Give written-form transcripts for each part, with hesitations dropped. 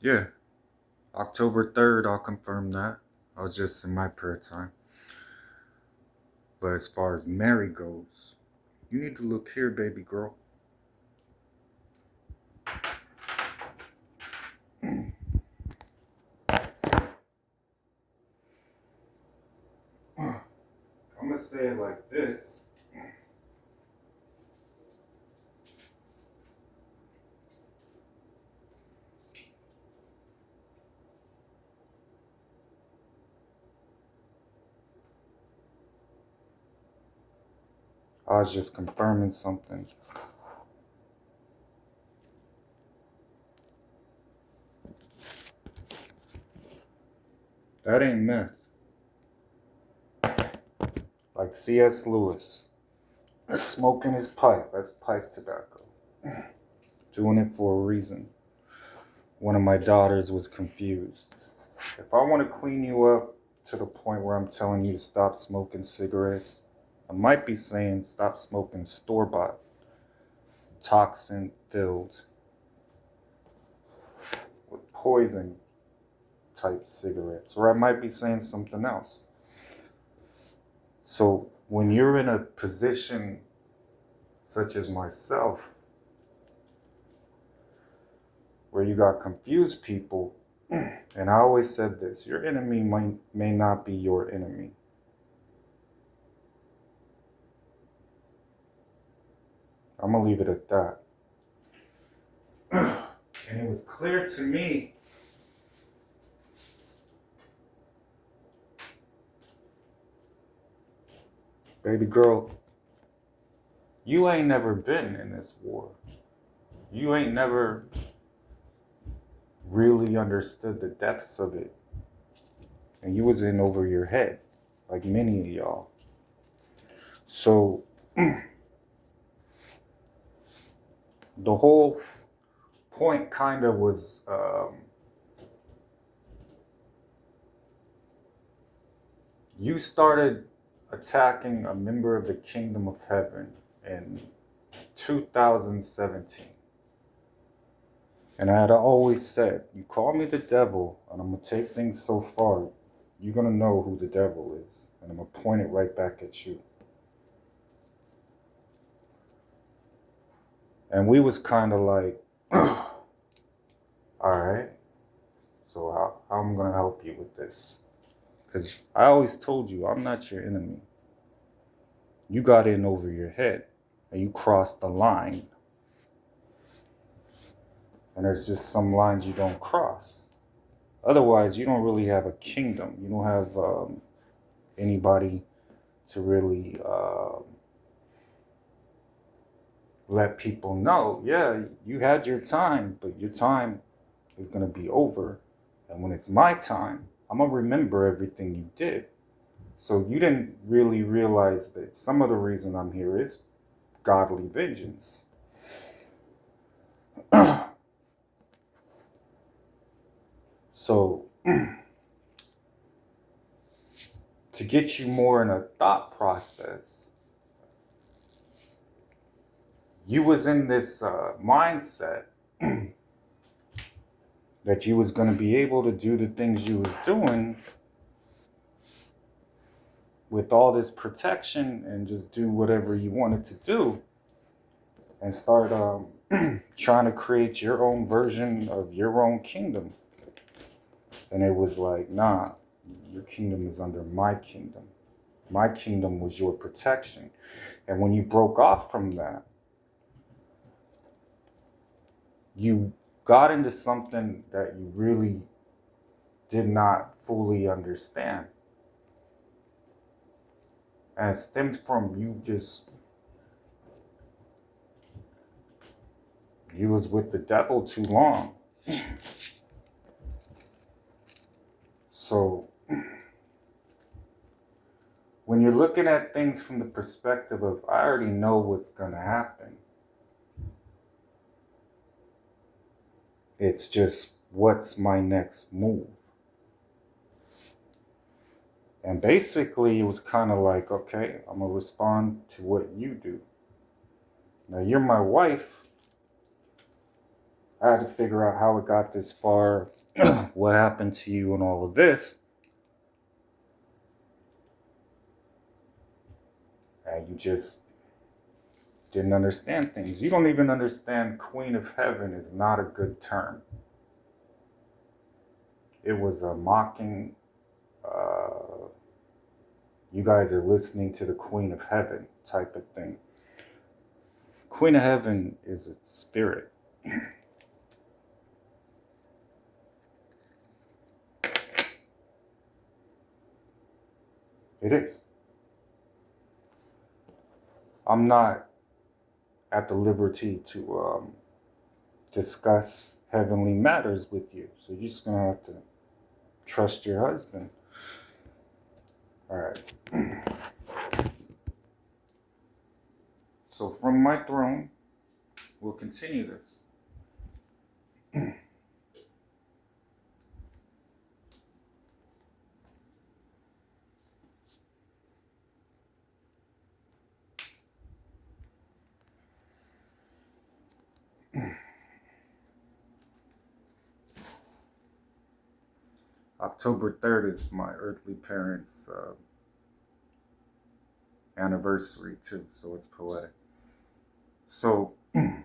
Yeah, October 3rd, I'll confirm that. I was just in my prayer time. But as far as Mary goes, you need to look here, baby girl. I'm gonna say it like this. I was just confirming something. That ain't meth. Like C.S. Lewis. Smoking his pipe. That's pipe tobacco. Doing it for a reason. One of my daughters was confused. If I want to clean you up to the point where I'm telling you to stop smoking cigarettes, I might be saying stop smoking store-bought, toxin-filled, with poison type cigarettes. Or I might be saying something else. So when you're in a position such as myself, where you got confused people, and I always said this, your enemy may not be your enemy. I'm gonna leave it at that. And it was clear to me baby girl, you ain't never been in this war. You ain't never really understood the depths of it. And you was in over your head, like many of y'all. So the whole point kind of was you started attacking a member of the kingdom of heaven in 2017. And I had always said, you call me the devil, and I'm going to take things so far, you're going to know who the devil is. And I'm going to point it right back at you. And we was kind of like, all right, so how am I going to help you with this? Because I always told you, I'm not your enemy. You got in over your head, and you crossed the line. And there's just some lines you don't cross. Otherwise, you don't really have a kingdom. You don't have anybody to really let people know, yeah, you had your time, but your time is going to be over. And when it's my time, I'm going to remember everything you did. So you didn't really realize that some of the reason I'm here is godly vengeance. So to get you more in a thought process, you was in this mindset that you was going to be able to do the things you was doing with all this protection and just do whatever you wanted to do and start trying to create your own version of your own kingdom. And it was like, nah, your kingdom is under my kingdom. My kingdom was your protection. And when you broke off from that, you got into something that you really did not fully understand. And it stems from you was with the devil too long. So when you're looking at things from the perspective of, I already know what's going to happen, it's just, what's my next move? And basically, it was kind of like, okay, I'm going to respond to what you do. Now, you're my wife, I had to figure out how it got this far, what happened to you, and all of this. And you just didn't understand things. You don't even understand Queen of Heaven is not a good term. It was a mocking, you guys are listening to the Queen of Heaven type of thing. Queen of Heaven is a spirit. It is. I'm not at the liberty to discuss heavenly matters with you. So you're just going to have to trust your husband. All right. So from my throne, we'll continue this. October 3rd is my earthly parents' anniversary too, so it's poetic. So when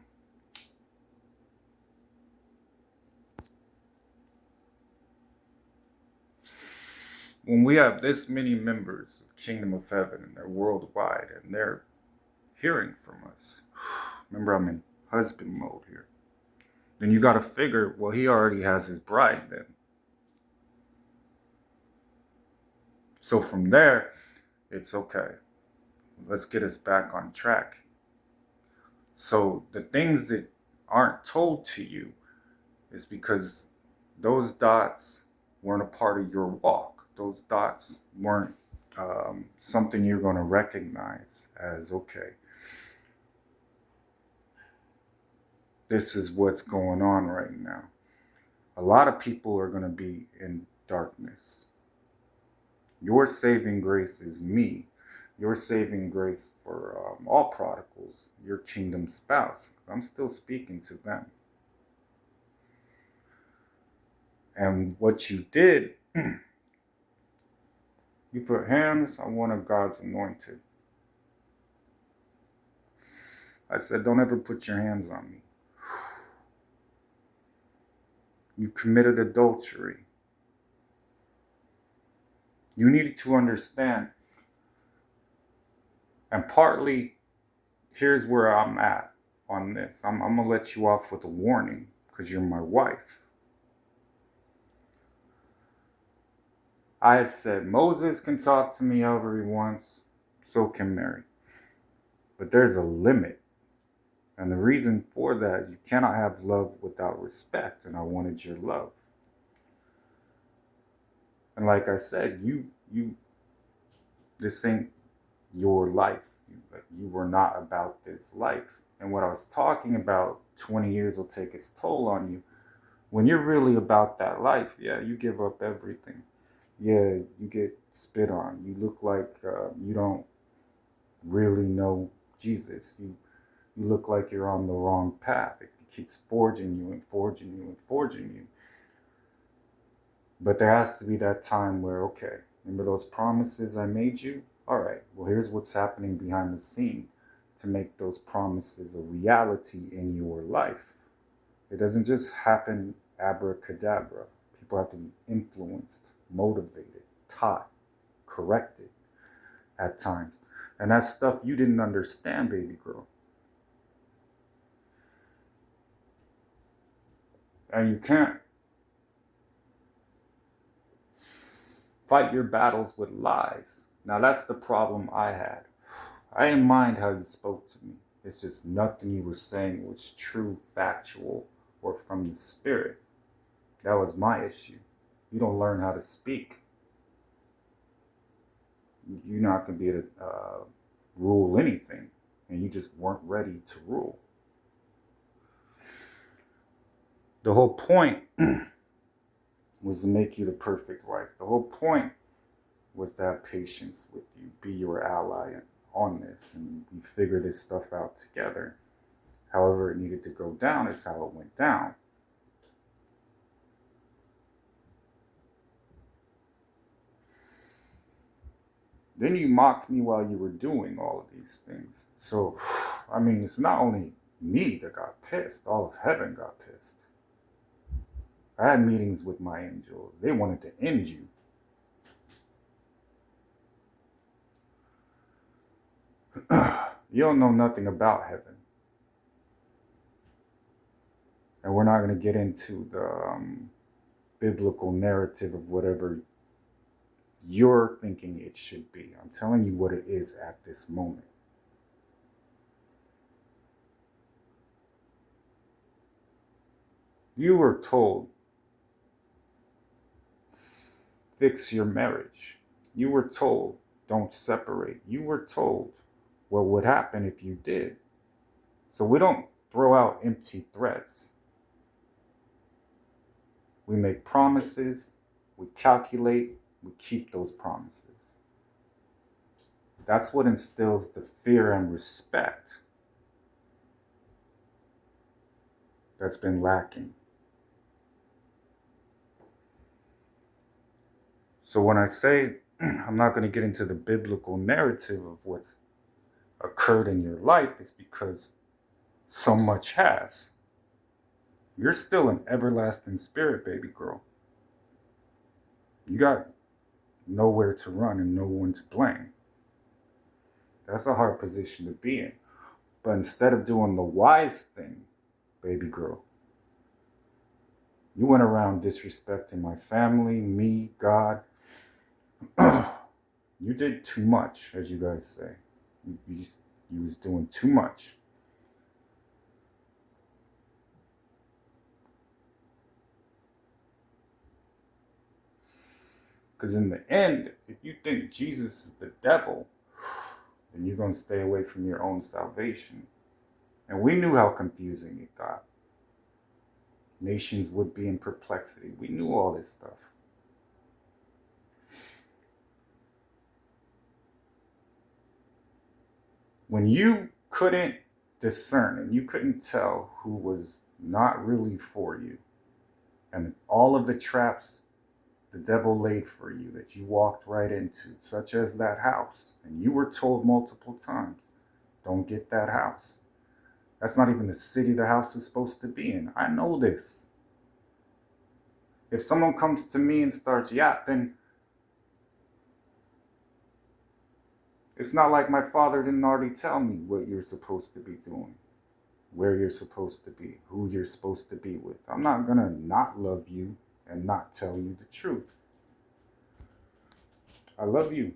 we have this many members of Kingdom of Heaven and they're worldwide and they're hearing from us, remember I'm in husband mode here, then you got to figure, well, he already has his bride then. So from there, it's okay. Let's get us back on track. So the things that aren't told to you is because those dots weren't a part of your walk. Those dots weren't something you're going to recognize as, okay, this is what's going on right now. A lot of people are going to be in darkness. Your saving grace is me. Your saving grace for all prodigals, your kingdom spouse. I'm still speaking to them. And what you did, you put hands on one of God's anointed. I said, don't ever put your hands on me. You committed adultery. You needed to understand. And partly, here's where I'm at on this. I'm going to let you off with a warning because you're my wife. I had said Moses can talk to me however he wants, so can Mary. But there's a limit. And the reason for that is you cannot have love without respect. And I wanted your love. And like I said, this ain't your life. You were not about this life. And what I was talking about, 20 years will take its toll on you. When you're really about that life, yeah, you give up everything. Yeah, you get spit on. You look like you don't really know Jesus. You look like you're on the wrong path. It keeps forging you and forging you and forging you. But there has to be that time where, okay, remember those promises I made you? All right, well, here's what's happening behind the scene to make those promises a reality in your life. It doesn't just happen abracadabra. People have to be influenced, motivated, taught, corrected at times. And that's stuff you didn't understand, baby girl. And you can't fight your battles with lies. Now that's the problem I had. I didn't mind how you spoke to me. It's just nothing you were saying was true, factual, or from the spirit. That was my issue. You don't learn how to speak. You're not going to be able to rule anything. And you just weren't ready to rule. The whole point was to make you the perfect wife. The whole point was to have patience with you, be your ally on this, and we figure this stuff out together. However it needed to go down is how it went down. Then you mocked me while you were doing all of these things. So, I mean, it's not only me that got pissed, all of heaven got pissed. I had meetings with my angels. They wanted to end you. You don't know nothing about heaven. And we're not going to get into the biblical narrative of whatever you're thinking it should be. I'm telling you what it is at this moment. You were told, fix your marriage. You were told, don't separate. You were told what would happen if you did. So we don't throw out empty threats. We make promises, we calculate, we keep those promises. That's what instills the fear and respect that's been lacking. So when I say I'm not going to get into the biblical narrative of what's occurred in your life, it's because so much has. You're still an everlasting spirit, baby girl. You got nowhere to run and no one to blame. That's a hard position to be in. But instead of doing the wise thing, baby girl, you went around disrespecting my family, me, God. You did too much, as you guys say. You was doing too much. Because in the end, if you think Jesus is the devil, then you're going to stay away from your own salvation. And we knew how confusing it got. Nations would be in perplexity. We knew all this stuff. When you couldn't discern and you couldn't tell who was not really for you, and all of the traps the devil laid for you that you walked right into, such as that house, and you were told multiple times, don't get that house. That's not even the city the house is supposed to be in. I know this. If someone comes to me and starts yapping, it's not like my father didn't already tell me what you're supposed to be doing, where you're supposed to be, who you're supposed to be with. I'm not going to not love you and not tell you the truth. I love you.